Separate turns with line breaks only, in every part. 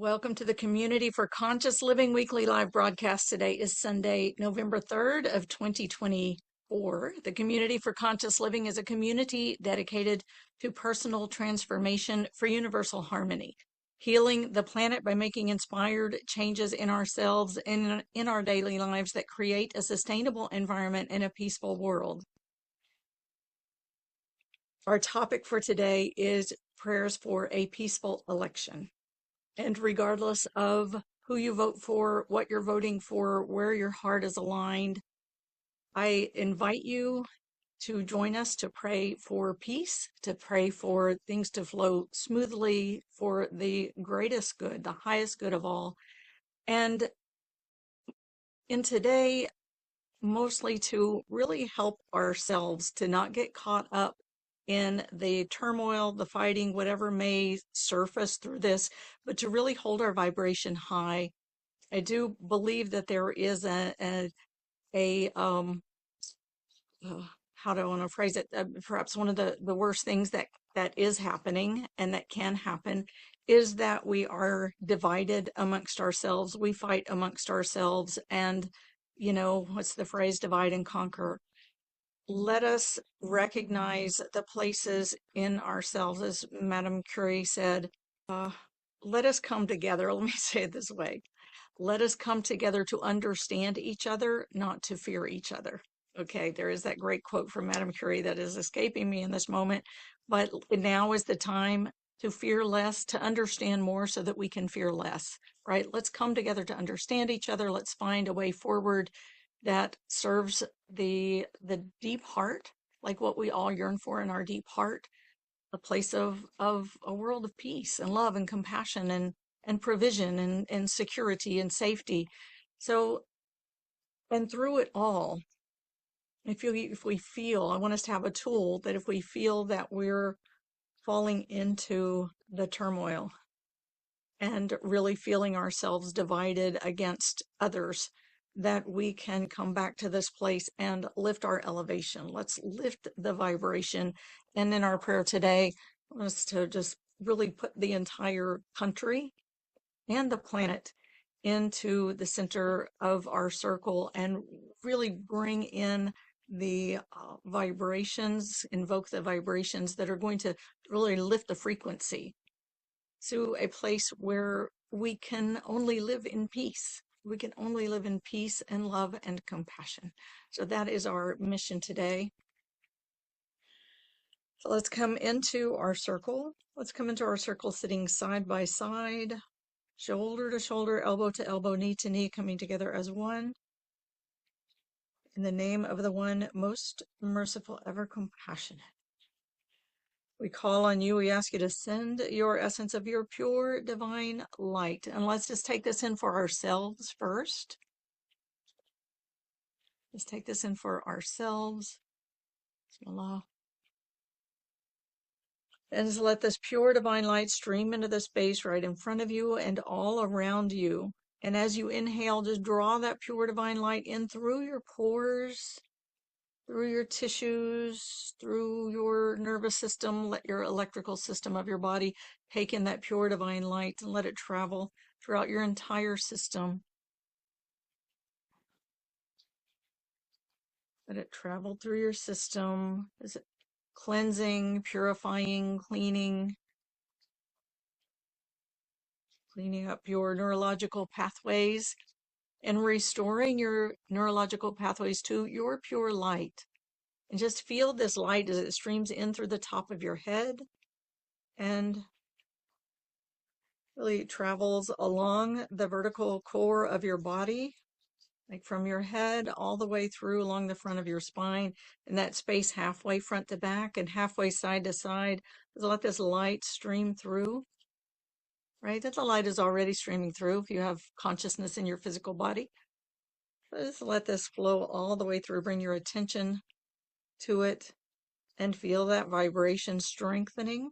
Welcome to the Community for Conscious Living weekly live broadcast. Today is Sunday, November 3rd of 2024. The Community for Conscious Living is a community dedicated to personal transformation for universal harmony, healing the planet by making inspired changes in ourselves and in our daily lives that create a sustainable environment and a peaceful world. Our topic for today is prayers for a peaceful election. And regardless of who you vote for, what you're voting for, where your heart is aligned, I invite you to join us to pray for peace, to pray for things to flow smoothly for the greatest good, the highest good of all. And in today, mostly to really help ourselves to not get caught up in the turmoil, the fighting, whatever may surface through this, but to really hold our vibration high. I do believe that there is how do I want to phrase it? Perhaps one of the worst things that is happening and that can happen is that we are divided amongst ourselves. We fight amongst ourselves, and what's the phrase? Divide and conquer. Let us recognize the places in ourselves, as Madame Curie said, let us come together. Let me say it this way. Let us come together to understand each other, not to fear each other. Okay, there is that great quote from Madame Curie that is escaping me in this moment, but now is the time to fear less, to understand more so that we can fear less, right? Let's come together to understand each other. Let's find a way forward that serves the deep heart, like what we all yearn for in our deep heart, a place of a world of peace and love and compassion and provision and security and safety. So, and through it all, if we feel, I want us to have a tool that if we feel that we're falling into the turmoil and really feeling ourselves divided against others, that we can come back to this place and lift our elevation. Let's lift the vibration. And in our prayer today, I want us to just really put the entire country and the planet into the center of our circle and really bring in the vibrations, invoke the vibrations that are going to really lift the frequency to a place where we can only live in peace. We can only live in peace and love and compassion. So that is our mission today. So let's come into our circle. Let's come into our circle sitting side by side, shoulder to shoulder, elbow to elbow, knee to knee, coming together as one. In the name of the one most merciful, ever compassionate. We call on you. We ask you to send your essence of your pure divine light. And let's just take this in for ourselves first. Let's take this in for ourselves. Bismillah. And just let this pure divine light stream into the space right in front of you and all around you. And as you inhale, just draw that pure divine light in through your pores, through your tissues, through your nervous system. Let your electrical system of your body take in that pure divine light and let it travel throughout your entire system. Let it travel through your system. Is it cleansing, purifying, cleaning up your neurological pathways and restoring your neurological pathways to your pure light. And just feel this light as it streams in through the top of your head and really travels along the vertical core of your body, like from your head all the way through along the front of your spine, and that space halfway front to back and halfway side to side. Just let this light stream through, right? That the light is already streaming through if you have consciousness in your physical body. Just let this flow all the way through. Bring your attention to it and feel that vibration strengthening,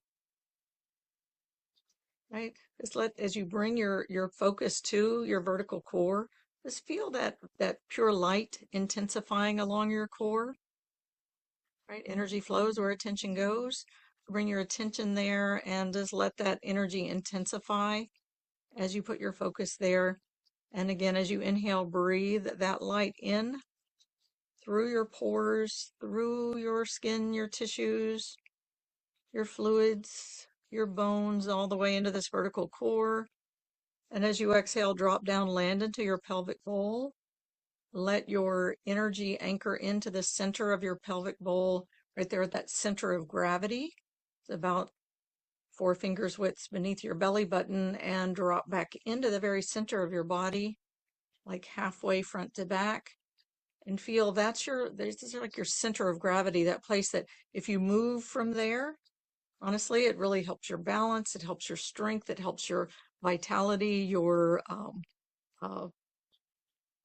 right? Just let, as you bring your focus to your vertical core, just feel that pure light intensifying along your core, right? Energy flows where attention goes. Bring your attention there and just let that energy intensify as you put your focus there. And again, as you inhale, breathe that light in through your pores, through your skin, your tissues, your fluids, your bones, all the way into this vertical core. And as you exhale, drop down, land into your pelvic bowl. Let your energy anchor into the center of your pelvic bowl, right there at that center of gravity. It's about 4 fingers widths beneath your belly button, and drop back into the very center of your body, like halfway front to back. And feel this is like your center of gravity, that place that if you move from there, honestly, it really helps your balance, it helps your strength, it helps your vitality, your uh,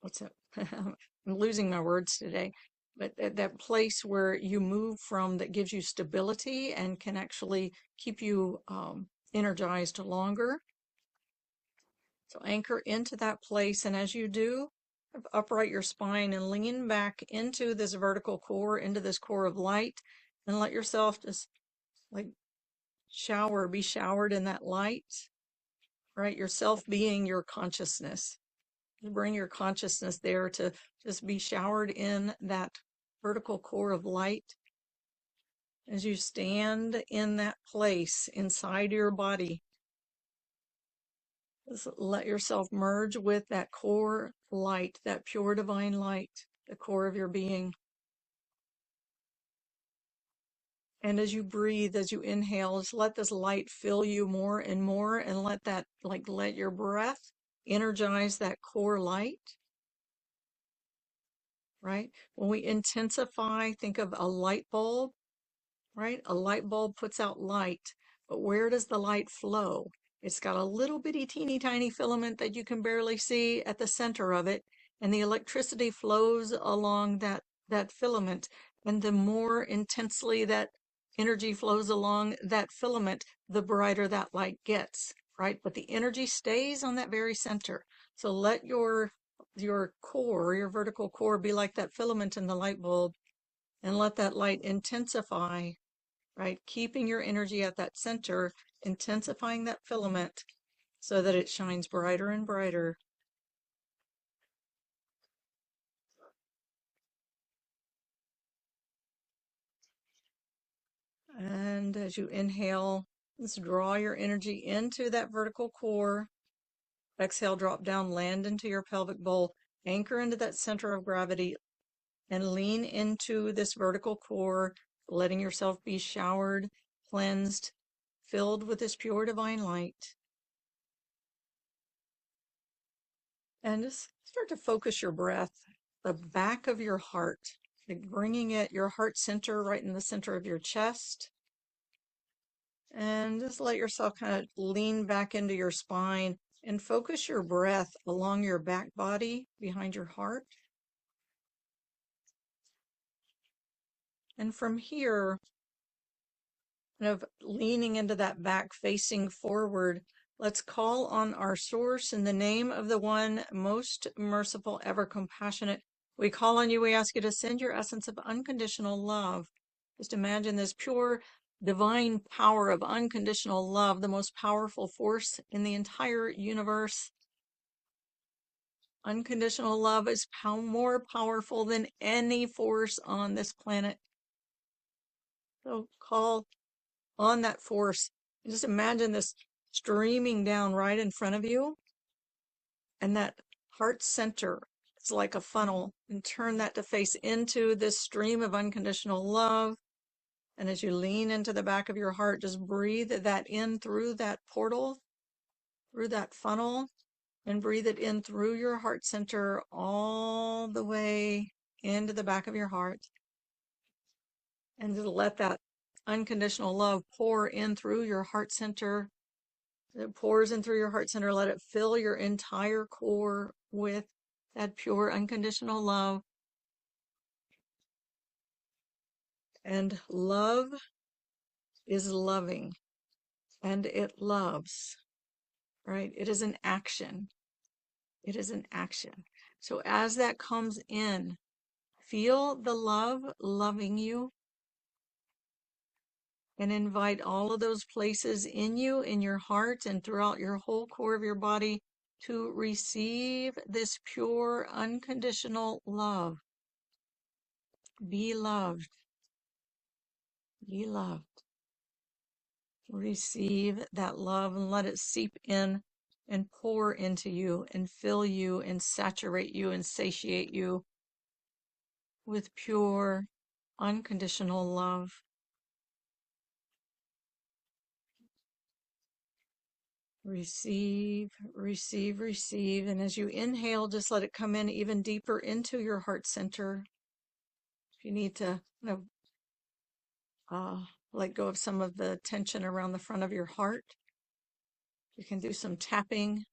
what's that? I'm losing my words today. But that place where you move from, that gives you stability and can actually keep you energized longer. So anchor into that place, and as you do, upright your spine and lean back into this vertical core, into this core of light, and let yourself just like be showered in that light, right? Yourself being your consciousness. You bring your consciousness there to just be showered in that vertical core of light. As you stand in that place inside your body, just let yourself merge with that core light, that pure divine light, the core of your being. And as you breathe, as you inhale, just let this light fill you more and more, and let your breath energize that core light, right? When we intensify, think of a light bulb, right? A light bulb puts out light, but where does the light flow? It's got a little bitty teeny tiny filament that you can barely see at the center of it, and the electricity flows along that filament. And the more intensely that energy flows along that filament, the brighter that light gets, right? But the energy stays on that very center. So let your core, your vertical core, be like that filament in the light bulb, and let that light intensify, right? Keeping your energy at that center, intensifying that filament so that it shines brighter and brighter. And as you inhale, just draw your energy into that vertical core. Exhale, drop down, land into your pelvic bowl, anchor into that center of gravity, and lean into this vertical core, letting yourself be showered, cleansed, filled with this pure divine light. And just start to focus your breath, the back of your heart, like bringing your heart center right in the center of your chest. And just let yourself kind of lean back into your spine and focus your breath along your back body behind your heart. And from here, kind of leaning into that back, facing forward, let's call on our source in the name of the one most merciful, ever compassionate. We call on you, we ask you to send your essence of unconditional love. Just imagine this pure divine power of unconditional love, the most powerful force in the entire universe. Unconditional love is more powerful than any force on this planet. So call on that force. Just imagine this streaming down right in front of you, and that heart center, it's like a funnel, and turn that to face into this stream of unconditional love. And as you lean into the back of your heart, just breathe that in through that portal, through that funnel, and breathe it in through your heart center all the way into the back of your heart. And just let that unconditional love pour in through your heart center. It pours in through your heart center. Let it fill your entire core with that pure unconditional love. And love is loving, and it loves, right? It is an action. It is an action. So as that comes in, feel the love loving you. and invite all of those places in you, in your heart, and throughout your whole core of your body to receive this pure, unconditional love. Be loved. Be loved. Receive that love and let it seep in and pour into you and fill you and saturate you and satiate you with pure, unconditional love. Receive, receive, receive. And as you inhale, just let it come in even deeper into your heart center. If you need to let go of some of the tension around the front of your heart, you can do some tapping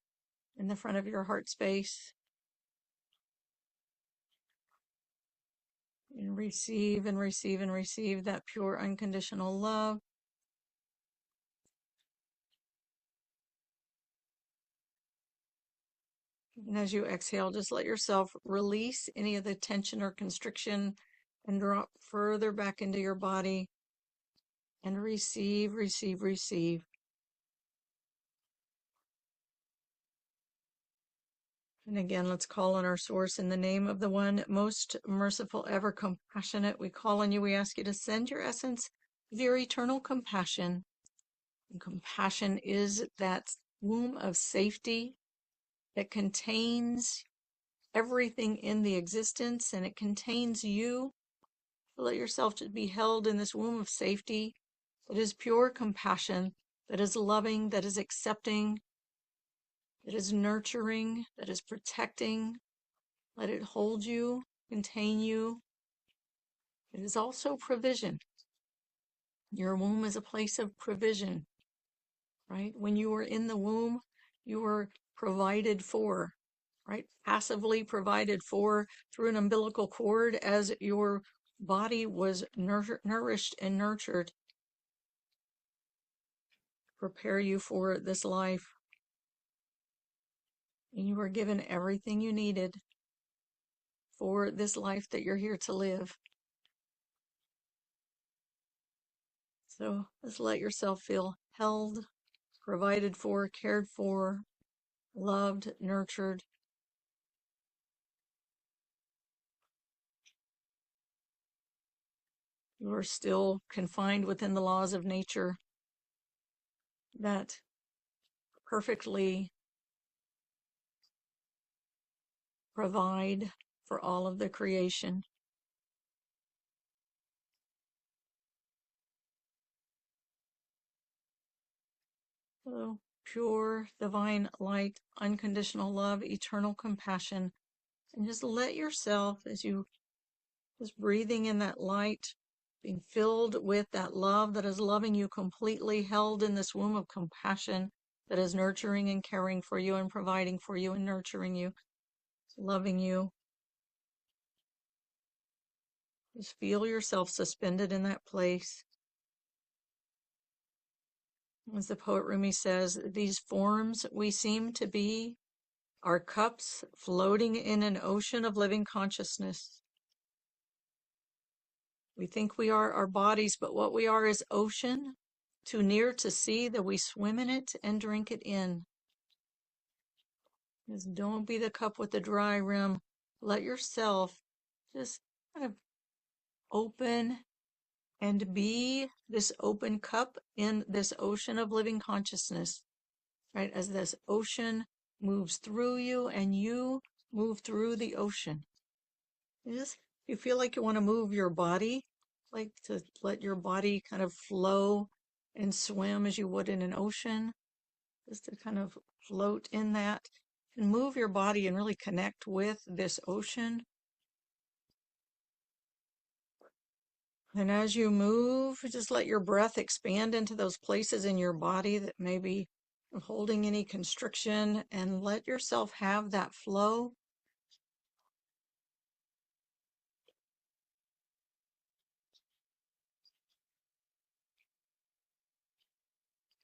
in the front of your heart space. And receive and receive and receive that pure unconditional love. And as you exhale, just let yourself release any of the tension or constriction and drop further back into your body and receive, receive, receive. And again, let's call on our source in the name of the one most merciful, ever compassionate. We call on you. We ask you to send your essence of your eternal compassion. And compassion is that womb of safety that contains everything in the existence, and it contains you. Let yourself to be held in this womb of safety that is pure compassion, that is loving, that is accepting, that is nurturing, that is protecting. Let it hold you, contain you. It is also provision. Your womb is a place of provision, right? When you were in the womb, you were provided for, right? Passively provided for through an umbilical cord as your body was nourished and nurtured to prepare you for this life. And you were given everything you needed for this life that you're here to live. So just let yourself feel held, provided for, cared for, loved, nurtured. You are still confined within the laws of nature that perfectly provide for all of the creation. So pure, divine light, unconditional love, eternal compassion. And just let yourself, as you just breathing in that light, being filled with that love that is loving you completely, held in this womb of compassion that is nurturing and caring for you and providing for you and nurturing you, loving you. Just feel yourself suspended in that place. As the poet Rumi says, these forms we seem to be are cups floating in an ocean of living consciousness. We think we are our bodies, but what we are is ocean, too near to see that we swim in it and drink it in. Just don't be the cup with the dry rim. Let yourself just kind of open and be this open cup in this ocean of living consciousness, right? As this ocean moves through you and you move through the ocean. You feel like you want to move your body, like to let your body kind of flow and swim as you would in an ocean, just to kind of float in that and move your body and really connect with this ocean. And as you move, just let your breath expand into those places in your body that may be holding any constriction, and let yourself have that flow.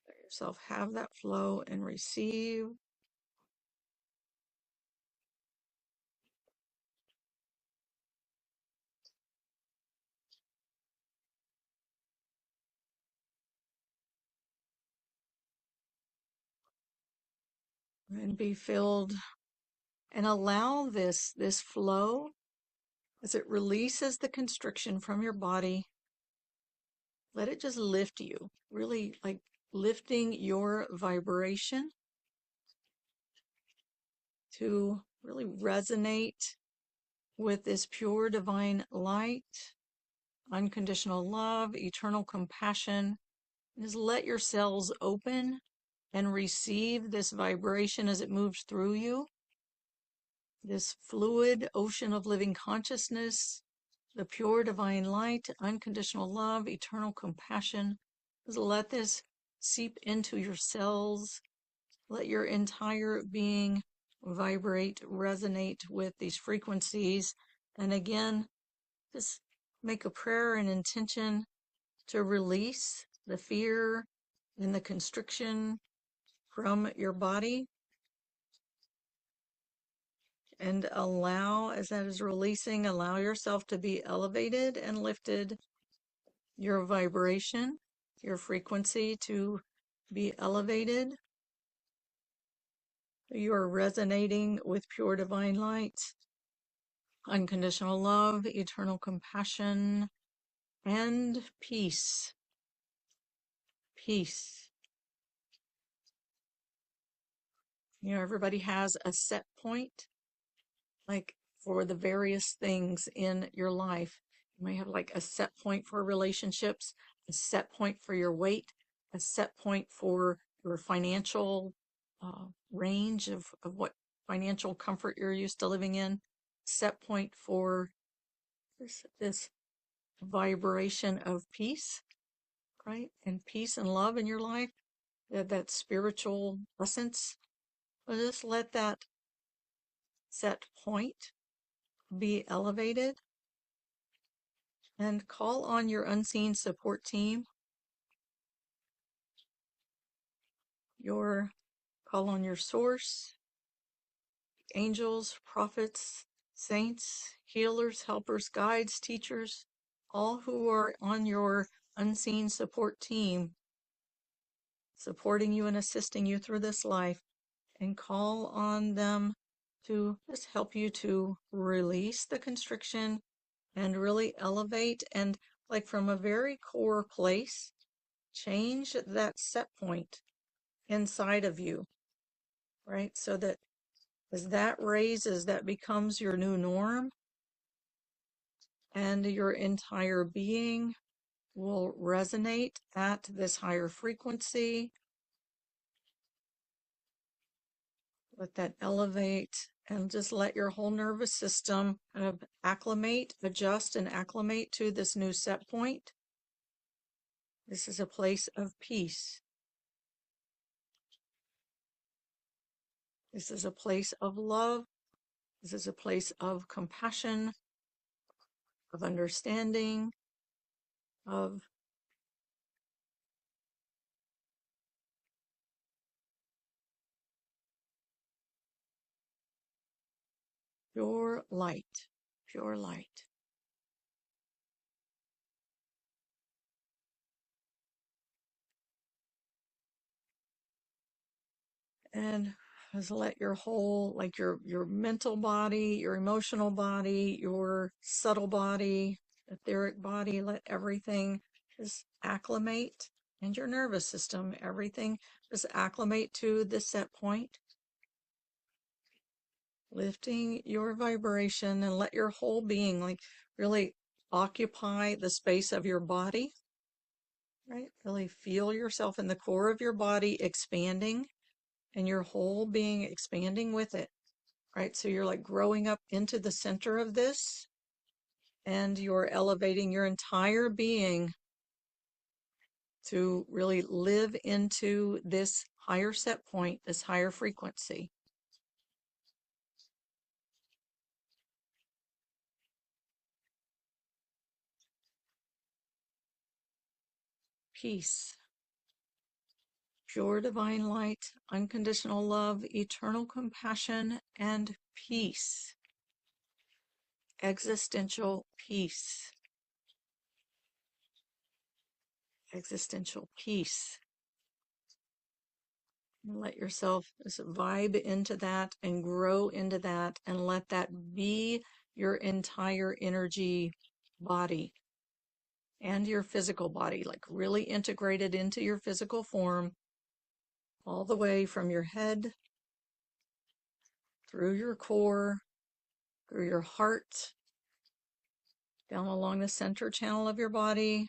Let yourself have that flow and receive. and be filled and allow this flow as it releases the constriction from your body. Let it just lift you, really like lifting your vibration to really resonate with this pure divine light, unconditional love, eternal compassion. Just let your cells open and receive this vibration as it moves through you. This fluid ocean of living consciousness, the pure divine light, unconditional love, eternal compassion. Just let this seep into your cells. Let your entire being vibrate, resonate with these frequencies. And again, just make a prayer and intention to release the fear and the constriction from your body, and allow, as that is releasing, allow yourself to be elevated and lifted, your vibration, your frequency to be elevated. You are resonating with pure divine light, unconditional love, eternal compassion, and peace. Peace. You know, everybody has a set point, like for the various things in your life. You may have like a set point for relationships, a set point for your weight, a set point for your financial range of what financial comfort you're used to living in, set point for this vibration of peace, right? And peace and love in your life, that spiritual essence. But just let that set point be elevated and call on your unseen support team. Call on your source, angels, prophets, saints, healers, helpers, guides, teachers, all who are on your unseen support team, supporting you and assisting you through this life, and call on them to just help you to release the constriction and really elevate, and like from a very core place, change that set point inside of you, right? So that as that raises, that becomes your new norm, and your entire being will resonate at this higher frequency. Let that elevate, and just let your whole nervous system kind of adjust and acclimate to this new set point. This is a place of peace. This is a place of love. This is a place of compassion, of understanding, of pure light, pure light. And just let your whole, like your mental body, your emotional body, your subtle body, etheric body, let everything just acclimate, and your nervous system, everything just acclimate to the set point, lifting your vibration, and let your whole being like really occupy the space of your body, right? Really feel yourself in the core of your body expanding, and your whole being expanding with it, right? So you're like growing up into the center of this, and you're elevating your entire being to really live into this higher set point, this higher frequency. Peace, pure divine light, unconditional love, eternal compassion, and peace. Existential peace. Existential peace. Let yourself just vibe into that and grow into that and let that be your entire energy body and your physical body, like really integrated into your physical form, all the way from your head, through your core, through your heart, down along the center channel of your body,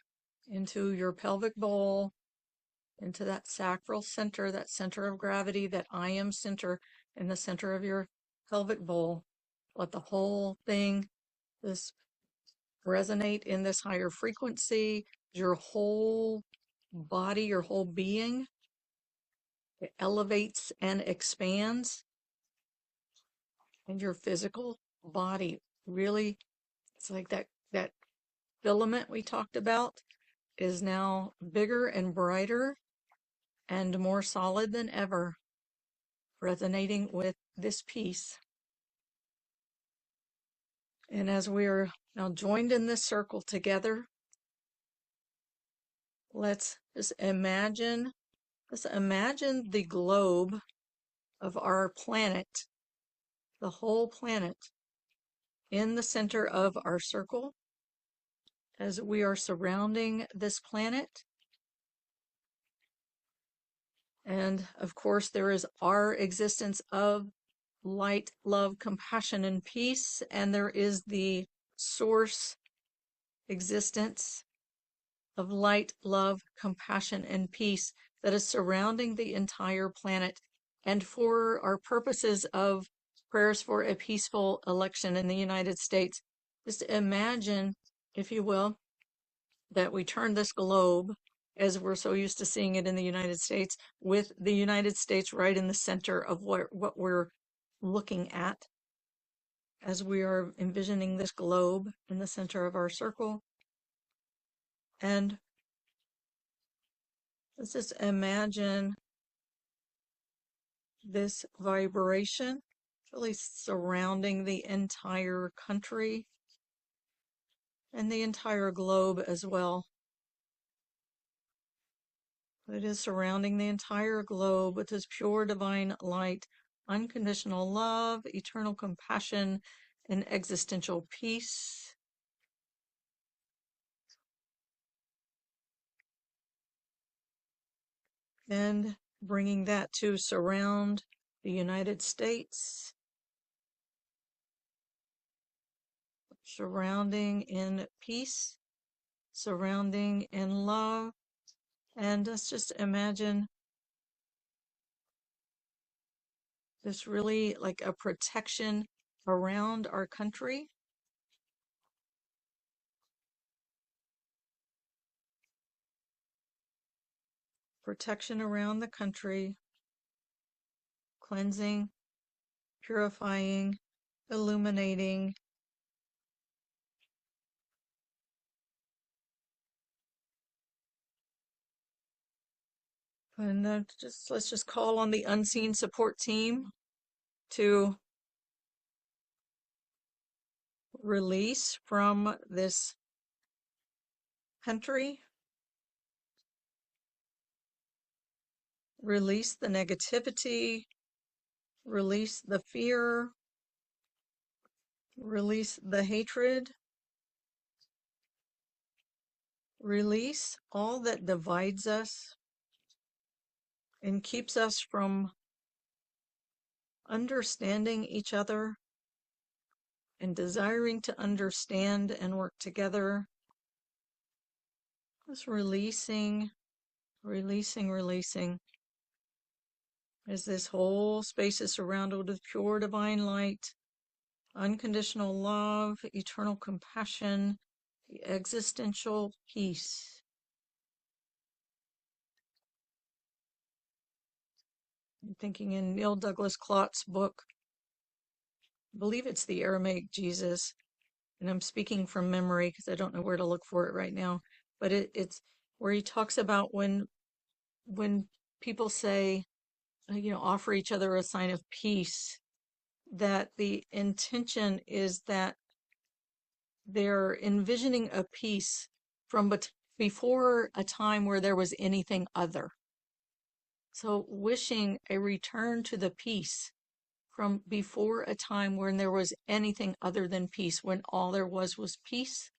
into your pelvic bowl, into that sacral center, that center of gravity, that I am center in the center of your pelvic bowl. Let the whole thing just resonate in this higher frequency. Your whole body, your whole being, it elevates and expands. And your physical body really, it's like that filament we talked about is now bigger and brighter and more solid than ever, resonating with this peace. And as we're now joined in this circle together, let's imagine the globe of our planet, the whole planet, in the center of our circle as we are surrounding this planet. And of course, there is our existence of light, love, compassion, and peace. And there is the source existence of light, love, compassion, and peace that is surrounding the entire planet. And for our purposes of prayers for a peaceful election in the United States, just imagine, if you will, that we turn this globe, as we're so used to seeing it in the United States, with the United States right in the center of what we're looking at, as we are envisioning this globe in the center of our circle. And let's just imagine this vibration really surrounding the entire country and the entire globe as well. It is surrounding the entire globe with this pure divine light, unconditional love, eternal compassion, and existential peace. And bringing that to surround the United States, surrounding in peace, surrounding in love. And let's just imagine this really like a protection around our country. Protection around the country, cleansing, purifying, illuminating. And let's just call on the unseen support team to release from this country, release the negativity, release the fear, release the hatred, release all that divides us and keeps us from understanding each other and desiring to understand and work together. Just releasing, releasing, as this whole space is surrounded with pure divine light, unconditional love, eternal compassion, the existential peace. I'm thinking in Neil Douglas Clott's book, I believe it's The Aramaic Jesus, and I'm speaking from memory because I don't know where to look for it right now, but it's where he talks about when people say, offer each other a sign of peace, that the intention is that they're envisioning a peace from before a time where there was anything other. So wishing a return to the peace from before a time when there was anything other than peace, when all there was peace.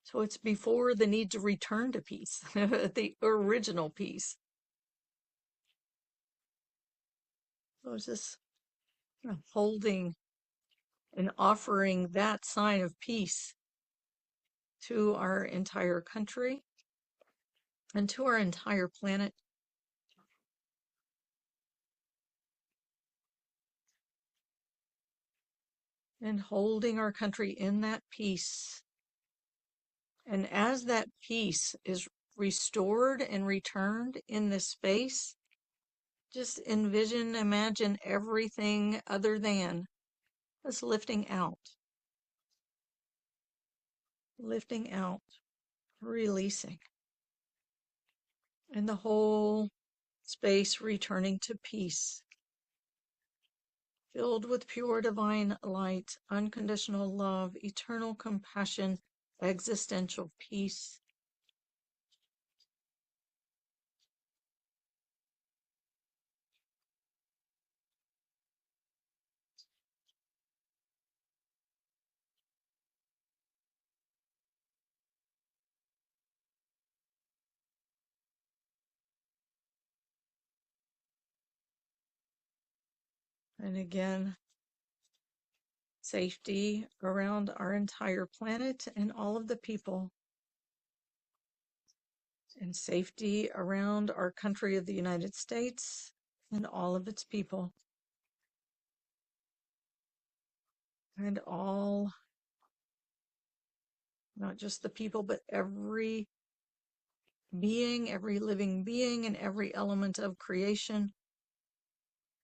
So it's before the need to return to peace, the original peace. So it's just holding and offering that sign of peace to our entire country and to our entire planet. And holding our country in that peace. And as that peace is restored and returned in this space, just envision, imagine everything other than us lifting out, releasing, and the whole space returning to peace, filled with pure divine light, unconditional love, eternal compassion, existential peace. And again, safety around our entire planet and all of the people, and safety around our country of the United States and all of its people, and all, not just the people, but every being, every living being, and every element of creation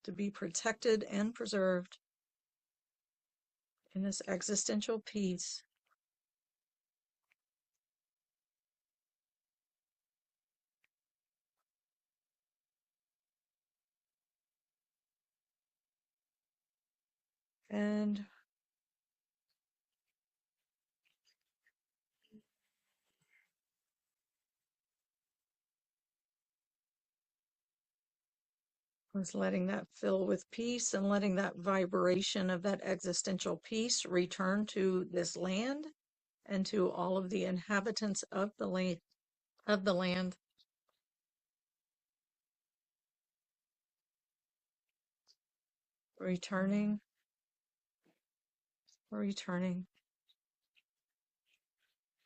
to be protected and preserved in this existential peace. And was letting that fill with peace and letting that vibration of that existential peace return to this land and to all of the inhabitants of the land, returning, returning.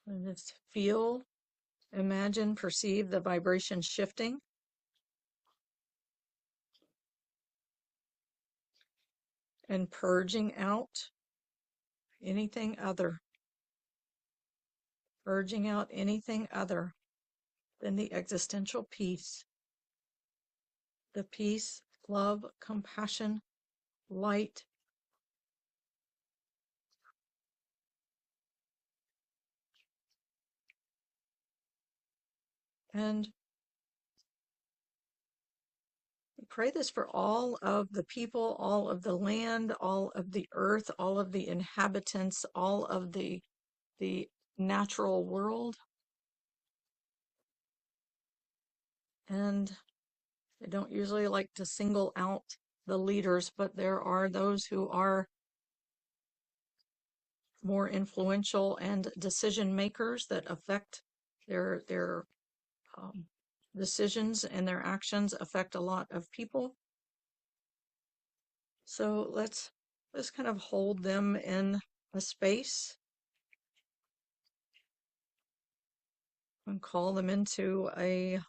And just feel, imagine, perceive the vibration shifting and purging out anything other, purging out anything other than the existential peace, the peace, love, compassion, light, and pray this for all of the people, all of the land, all of the earth, all of the inhabitants, all of the natural world. And I don't usually like to single out the leaders, but there are those who are more influential and decision makers that affect their decisions, and their actions affect a lot of people. So let's kind of hold them in a space and call them into a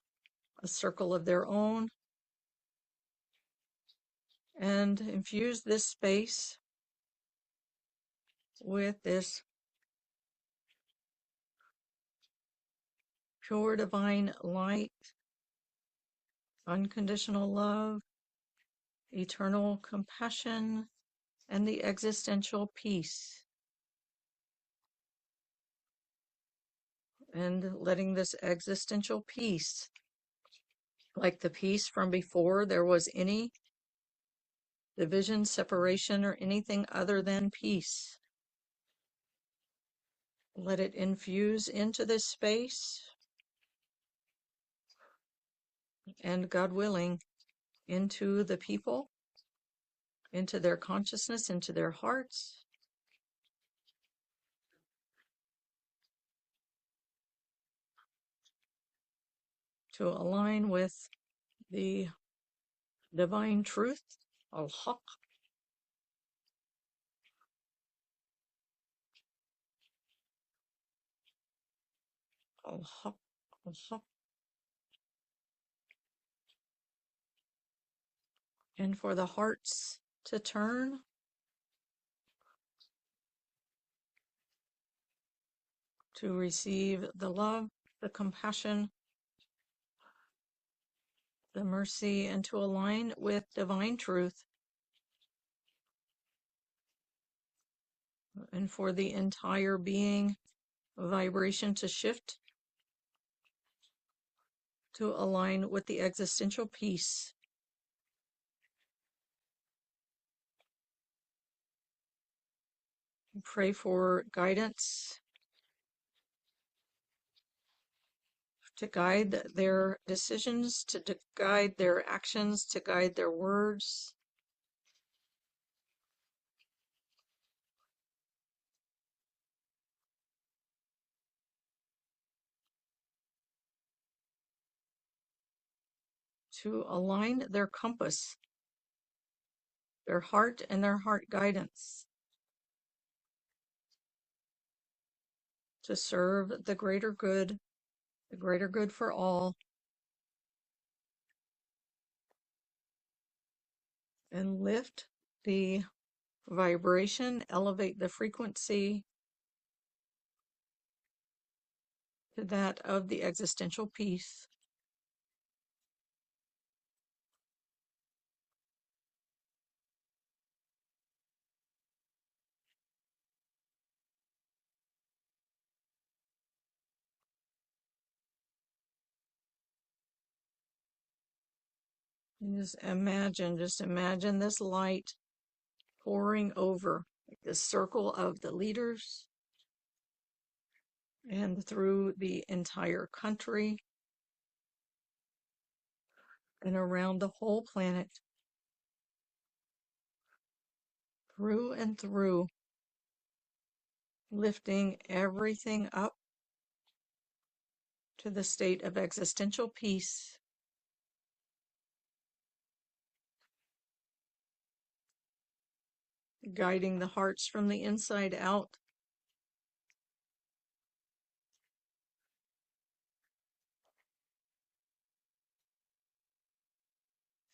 circle of their own, and infuse this space with this pure divine light, unconditional love, eternal compassion, and the existential peace. And letting this existential peace, like the peace from before there was any division, separation, or anything other than peace, let it infuse into this space and, God willing, into the people, into their consciousness, into their hearts, to align with the divine truth, al-haq, al-haq, al-haq, and for the hearts to turn to receive the love, the compassion, the mercy, and to align with divine truth, and for the entire being vibration to shift to align with the existential peace. Pray for guidance to guide their decisions, to guide their actions, to guide their words. To align their compass, their heart and their heart guidance, to serve the greater good for all, and lift the vibration, elevate the frequency to that of the existential peace. And just imagine this light pouring over the circle of the leaders and through the entire country and around the whole planet, through and through, lifting everything up to the state of existential peace, guiding the hearts from the inside out,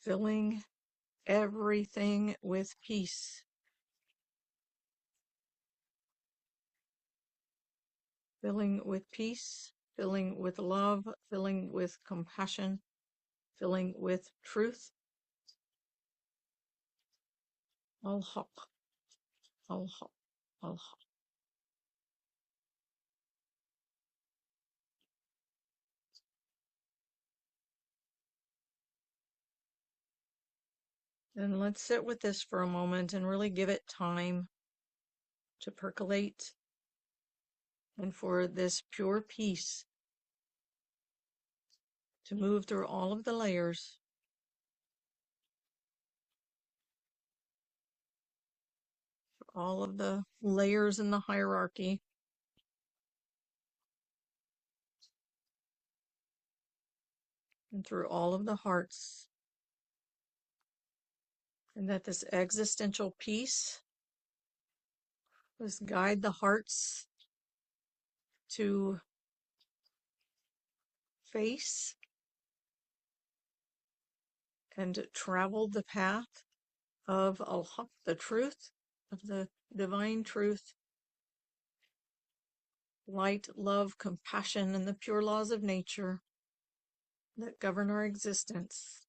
filling everything with peace, filling with peace, filling with love, filling with compassion, filling with truth. Al-Haq, Al-Haq, Al-Haq. And let's sit with this for a moment and really give it time to percolate, and for this pure peace to move through all of the layers, all of the layers in the hierarchy, and through all of the hearts, and that this existential peace will guide the hearts to face and travel the path of al-Haq, the truth, of the divine truth, light, love, compassion, and the pure laws of nature that govern our existence.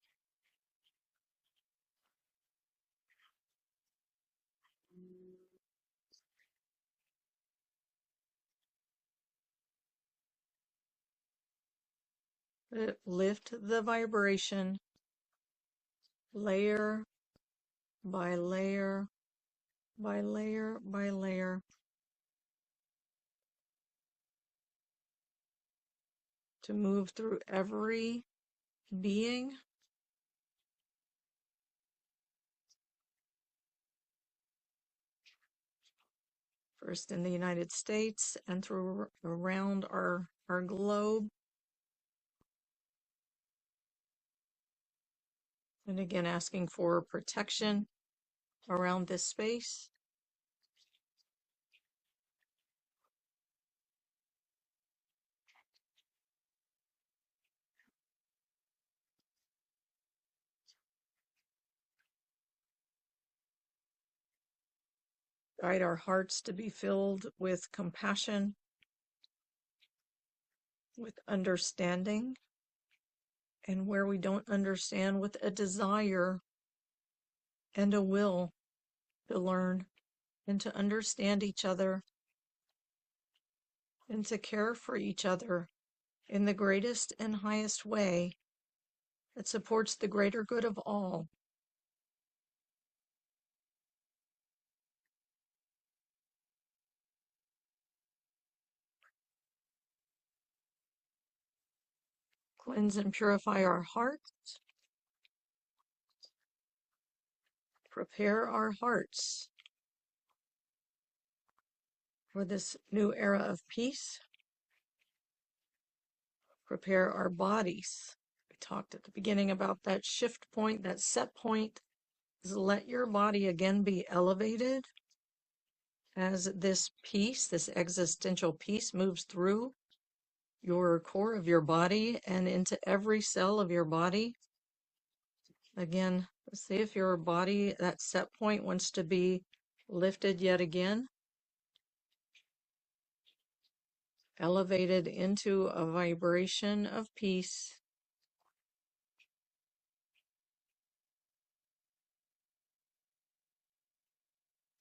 Lift the vibration layer by layer by layer by layer to move through every being, first in the United States and through around our globe. And again, asking for protection around this space. Guide our hearts to be filled with compassion, with understanding, and where we don't understand, with a desire and a will to learn and to understand each other and to care for each other in the greatest and highest way that supports the greater good of all. Cleanse and purify our hearts. Prepare our hearts for this new era of peace. Prepare our bodies. We talked at the beginning about that shift point, that set point, is let your body again be elevated as this peace, this existential peace, moves through your core of your body and into every cell of your body. Again, see if your body, that set point, wants to be lifted yet again, elevated into a vibration of peace.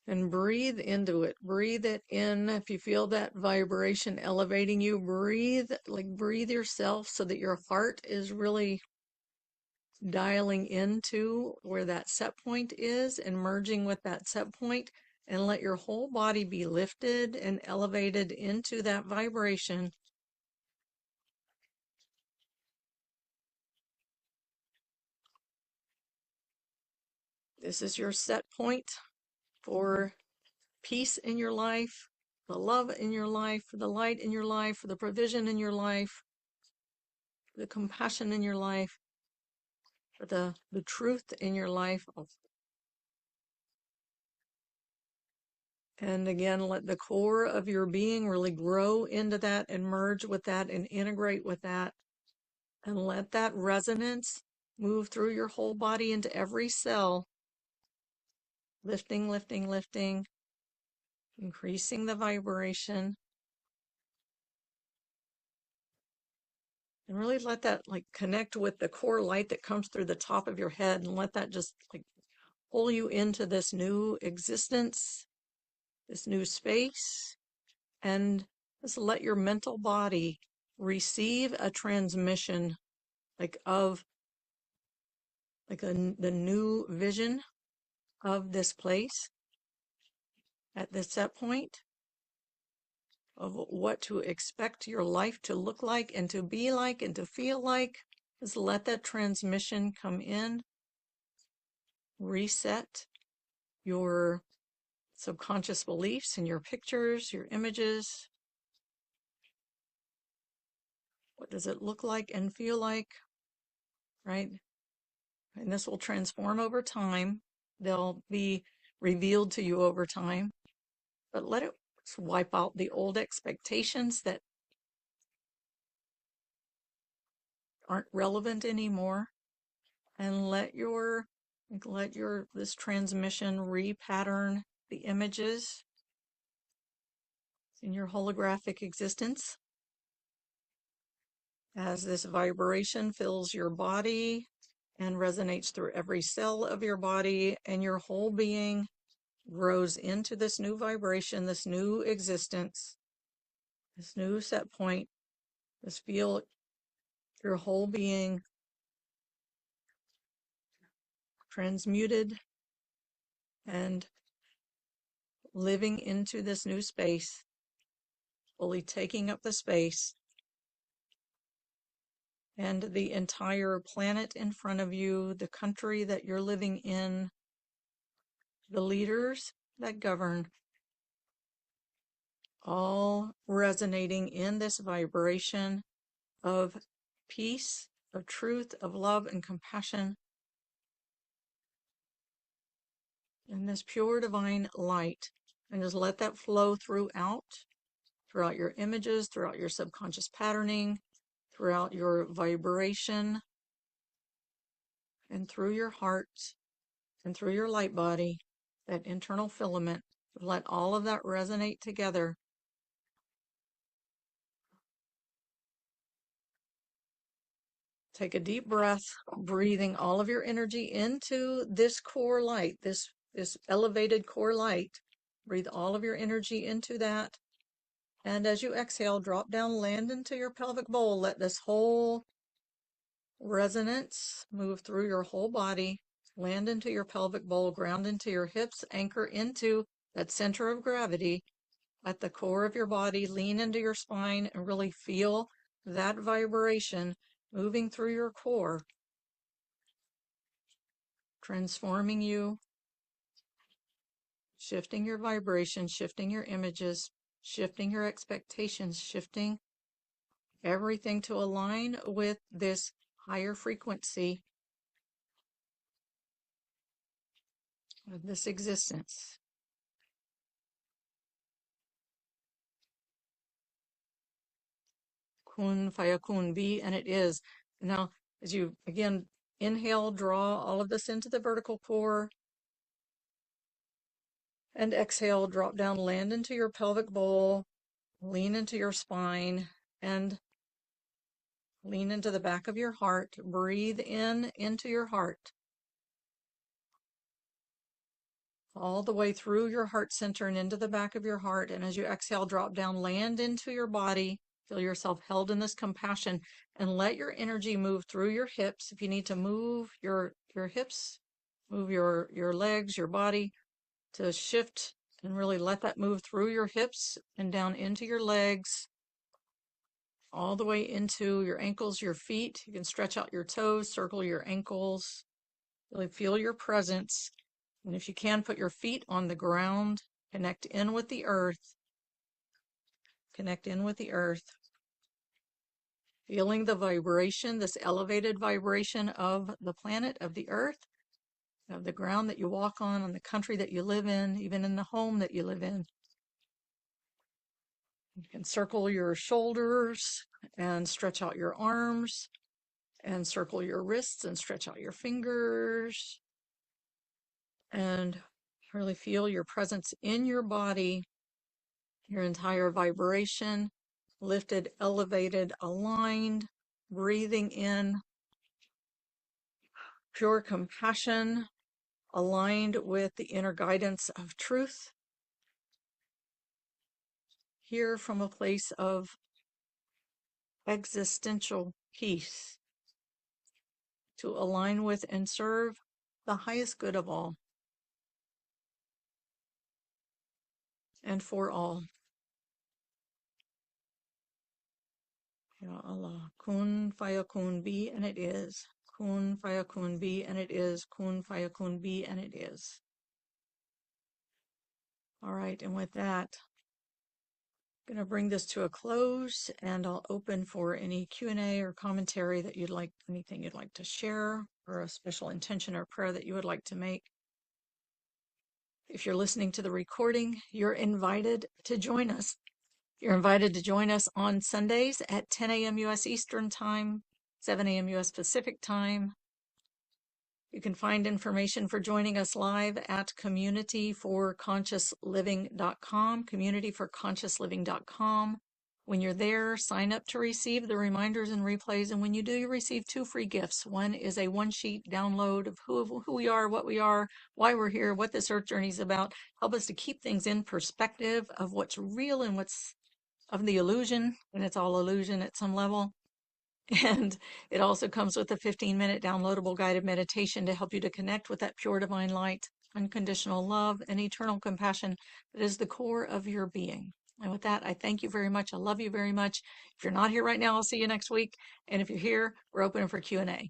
And breathe into it. Breathe it in. If you feel that vibration elevating you, breathe yourself so that your heart is really dialing into where that set point is and merging with that set point, and let your whole body be lifted and elevated into that vibration. This is your set point for peace in your life, the love in your life, the light in your life, the provision in your life, the compassion in your life, the truth in your life. And again, let the core of your being really grow into that and merge with that and integrate with that. And let that resonance move through your whole body into every cell, lifting, lifting, lifting, increasing the vibration. And really let that connect with the core light that comes through the top of your head, and let that just pull you into this new existence, this new space, and just let your mental body receive a transmission of the new vision of this place at this set point, of what to expect your life to look like and to be like and to feel like. Just let that transmission come in, reset your subconscious beliefs and your pictures, your images. What does it look like and feel like, right? And this will transform over time. They'll be revealed to you over time. But let it wipe out the old expectations that aren't relevant anymore, and let your this transmission repattern the images in your holographic existence as this vibration fills your body and resonates through every cell of your body, and your whole being grows into this new vibration, this new existence, this new set point. Just feel your whole being transmuted and living into this new space, fully taking up the space and the entire planet in front of you, the country that you're living in, the leaders that govern, all resonating in this vibration of peace, of truth, of love and compassion, and this pure divine light. And just let that flow throughout your images, throughout your subconscious patterning, throughout your vibration, and through your heart, and through your light body, that internal filament. Let all of that resonate together. Take a deep breath, breathing all of your energy into this core light, this elevated core light. Breathe all of your energy into that. And as you exhale, drop down, land into your pelvic bowl. Let this whole resonance move through your whole body, land into your pelvic bowl, ground into your hips, anchor into that center of gravity at the core of your body, lean into your spine, and really feel that vibration moving through your core, transforming you, shifting your vibration, shifting your images, shifting your expectations, shifting everything to align with this higher frequency of this existence. Kun fayakun, be and it is. Now, as you again inhale, draw all of this into the vertical core, and exhale, drop down, land into your pelvic bowl, lean into your spine, and lean into the back of your heart. Breathe in into your heart, all the way through your heart center and into the back of your heart. And as you exhale, drop down, land into your body. Feel yourself held in this compassion, and let your energy move through your hips. If you need to move your hips, move your legs, your body, to shift and really let that move through your hips and down into your legs, all the way into your ankles, your feet. You can stretch out your toes, circle your ankles, really feel your presence. And if you can, put your feet on the ground, connect in with the earth, connect in with the earth, feeling the vibration, this elevated vibration of the planet, of the earth, of the ground that you walk on the country that you live in, even in the home that you live in. You can circle your shoulders and stretch out your arms, and circle your wrists and stretch out your fingers, and really feel your presence in your body, your entire vibration, lifted, elevated, aligned, breathing in pure compassion, aligned with the inner guidance of truth, here from a place of existential peace, to align with and serve the highest good of all and for all. Ya Allah. Kun fayakun, be and it is. Kun fayakun, be and it is. Kun fayakun, be and it is. All right, and with that, I'm going to bring this to a close, and I'll open for any Q&A or commentary that you'd like, anything you'd like to share, or a special intention or prayer that you would like to make. If you're listening to the recording, you're invited to join us. You're invited to join us on Sundays at 10 a.m. U.S. Eastern Time, 7 a.m. U.S. Pacific Time. You can find information for joining us live at communityforconsciousliving.com, communityforconsciousliving.com. When you're there, sign up to receive the reminders and replays. And when you do, you receive 2 free gifts. One is a one-sheet download of who we are, what we are, why we're here, what this Earth journey is about. Help us to keep things in perspective of what's real and what's of the illusion, and it's all illusion at some level. And it also comes with a 15-minute downloadable guided meditation to help you to connect with that pure divine light, unconditional love, and eternal compassion that is the core of your being. And with that, I thank you very much. I love you very much. If you're not here right now, I'll see you next week. And if you're here, we're open for Q&A.